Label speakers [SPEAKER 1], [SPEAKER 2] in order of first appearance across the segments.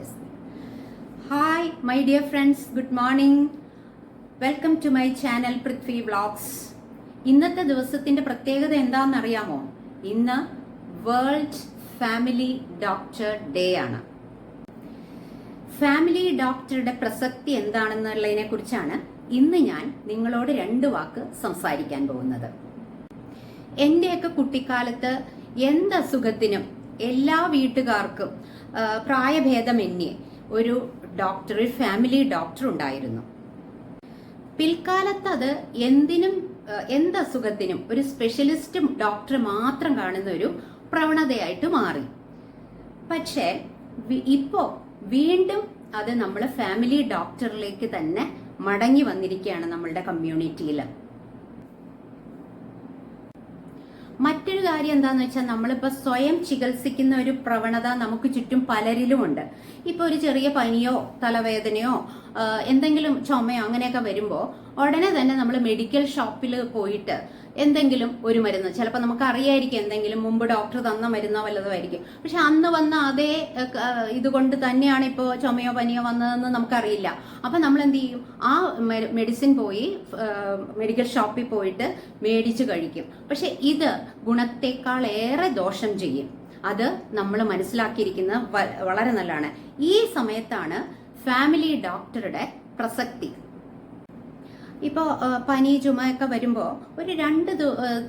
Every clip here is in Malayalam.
[SPEAKER 1] Yes. Hi, my dear friends. Good morning. Welcome to my channel Prithvi Vlogs. ഇന്നത്തെ ദിവസത്തിന്റെ പ്രത്യേകത എന്താണെന്നറിയാമോ? ഇന്ന് വേൾഡ് ഫാമിലി ഡോക്ടർ ഡേ ആണ്. ഫാമിലി ഡോക്ടറുടെ പ്രസക്തി എന്താണെന്നുള്ളതിനെ കുറിച്ചാണ് ഇന്ന് ഞാൻ നിങ്ങളോട് 2 വാക്ക് സംസാരിക്കാൻ പോകുന്നത്. എന്റെയൊക്കെ കുട്ടിക്കാലത്ത് എന്ത് അസുഖത്തിനും എല്ലാ വീട്ടുകാർക്കും പ്രായഭേദമന്യേ ഒരു ഡോക്ടർ, ഒരു ഫാമിലി ഡോക്ടർ ഉണ്ടായിരുന്നു. പിൽക്കാലത്ത് അത് എന്ത് അസുഖത്തിനും ഒരു സ്പെഷ്യലിസ്റ്റ് ഡോക്ടർ മാത്രം കാണുന്ന ഒരു പ്രവണതയായിട്ട് മാറി. പക്ഷേ ഇപ്പോ വീണ്ടും അത് നമ്മൾ ഫാമിലി ഡോക്ടറിലേക്ക് തന്നെ മടങ്ങി വന്നിരിക്കുകയാണ് നമ്മളുടെ കമ്മ്യൂണിറ്റിയിൽ. മറ്റൊരു കാര്യം എന്താന്ന് വെച്ചാൽ നമ്മളിപ്പോ സ്വയം ചികിത്സിക്കുന്ന ഒരു പ്രവണത നമുക്ക് ചുറ്റും പലരിലുമുണ്ട്. ഇപ്പൊ ഒരു ചെറിയ പനിയോ തലവേദനയോ എന്തെങ്കിലും ചുമയോ അങ്ങനെയൊക്കെ വരുമ്പോ ഉടനെ തന്നെ നമ്മൾ മെഡിക്കൽ ഷോപ്പിൽ പോയിട്ട് എന്തെങ്കിലും ഒരു മരുന്ന്, ചിലപ്പോൾ നമുക്ക് അറിയായിരിക്കും എന്തെങ്കിലും മുമ്പ് ഡോക്ടർ തന്ന മരുന്നോ വല്ലതോ ആയിരിക്കും. പക്ഷെ അന്ന് വന്ന അതേ ഇതുകൊണ്ട് തന്നെയാണ് ഇപ്പോൾ ചുമയോ പനിയോ വന്നതെന്ന് നമുക്കറിയില്ല. അപ്പൊ നമ്മൾ എന്ത് ചെയ്യും? ആ മെഡിസിൻ പോയി മെഡിക്കൽ ഷോപ്പിൽ പോയിട്ട് മേടിച്ചു കഴിക്കും. പക്ഷെ ഇത് ഗുണത്തെക്കാൾ ഏറെ ദോഷം ചെയ്യും. അത് നമ്മൾ മനസ്സിലാക്കിയിരിക്കുന്നത് വളരെ നല്ലതാണ്. ഈ സമയത്താണ് ഫാമിലി ഡോക്ടറുടെ പ്രസക്തി. ഇപ്പോൾ പനി ചുമയൊക്കെ വരുമ്പോൾ ഒരു 2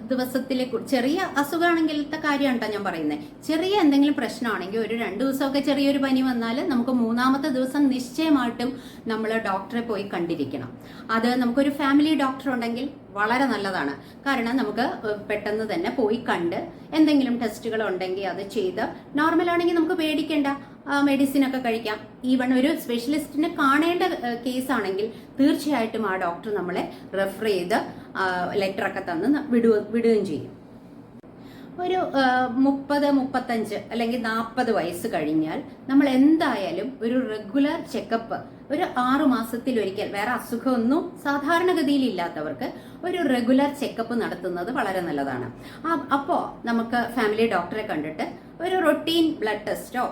[SPEAKER 1] ദിവസത്തിലേക്ക്, ചെറിയ അസുഖമാണെങ്കിലത്തെ കാര്യമാണ് കേട്ടോ ഞാൻ പറയുന്നത്. ചെറിയ എന്തെങ്കിലും പ്രശ്നമാണെങ്കിൽ ഒരു 2 ദിവസമൊക്കെ ചെറിയൊരു പനി വന്നാൽ നമുക്ക് 3-ാമത്തെ ദിവസം നിശ്ചയമായിട്ടും നമ്മൾ ഡോക്ടറെ പോയി കണ്ടിരിക്കണം. അത് നമുക്കൊരു ഫാമിലി ഡോക്ടർ ഉണ്ടെങ്കിൽ വളരെ നല്ലതാണ്. കാരണം നമുക്ക് പെട്ടെന്ന് തന്നെ പോയി കണ്ട് എന്തെങ്കിലും ടെസ്റ്റുകൾ ഉണ്ടെങ്കിൽ അത് ചെയ്ത്, നോർമലാണെങ്കിൽ നമുക്ക് പേടിക്കേണ്ട, മെഡിസിൻ ഒക്കെ കഴിക്കാം. ഈവൺ ഒരു സ്പെഷ്യലിസ്റ്റിനെ കാണേണ്ട കേസ് ആണെങ്കിൽ തീർച്ചയായിട്ടും ആ ഡോക്ടർ നമ്മളെ റെഫർ ചെയ്ത് ലെറ്ററൊക്കെ തന്ന് വിടുകയും ചെയ്യും. ഒരു 30-35 അല്ലെങ്കിൽ 40 വയസ്സ് കഴിഞ്ഞാൽ നമ്മൾ എന്തായാലും ഒരു റെഗുലർ ചെക്കപ്പ്, ഒരു 6 മാസത്തിലൊരിക്കൽ, വേറെ അസുഖമൊന്നും സാധാരണഗതിയിൽ ഇല്ലാത്തവർക്ക് ഒരു റെഗുലർ ചെക്കപ്പ് നടത്തുന്നത് വളരെ നല്ലതാണ്. അപ്പോൾ നമുക്ക് ഫാമിലി ഡോക്ടറെ കണ്ടിട്ട് ഒരു റൊട്ടീൻ ബ്ലഡ് ടെസ്റ്റോ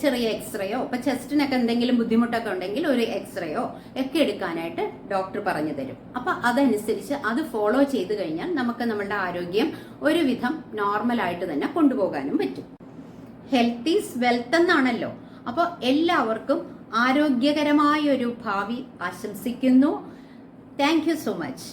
[SPEAKER 1] ചെറിയ എക്സ്റേയോ, ഇപ്പൊ ചെസ്റ്റിനൊക്കെ എന്തെങ്കിലും ബുദ്ധിമുട്ടൊക്കെ ഉണ്ടെങ്കിൽ ഒരു എക്സ്റേയോ ഒക്കെ എടുക്കാനായിട്ട് ഡോക്ടർ പറഞ്ഞു തരും. അപ്പൊ അതനുസരിച്ച് അത് ഫോളോ ചെയ്ത് കഴിഞ്ഞാൽ നമുക്ക് നമ്മളുടെ ആരോഗ്യം ഒരുവിധം നോർമലായിട്ട് തന്നെ കൊണ്ടുപോകാനും പറ്റും. ഹെൽത്ത് ഈസ് വെൽത്ത് എന്നാണല്ലോ. അപ്പോൾ എല്ലാവർക്കും ആരോഗ്യകരമായ ഒരു ഭാവി ആശംസിക്കുന്നു. Thank you so much.